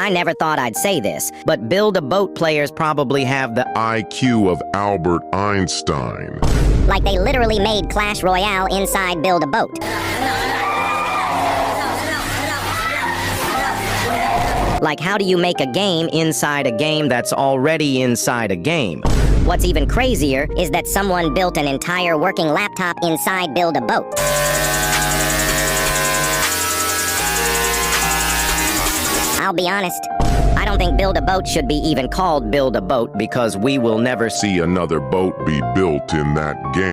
I never thought I'd say this, but Build-A-Boat players probably have the IQ of Albert Einstein. Like they literally made Clash Royale inside Build-A-Boat. Like, how do you make a game inside a game that's already inside a game? What's even crazier is that someone built an entire working laptop inside Build-A-Boat. I'll be honest, I don't think Build-A-Boat should be even called Build-A-Boat because we will never see See another boat be built in that game.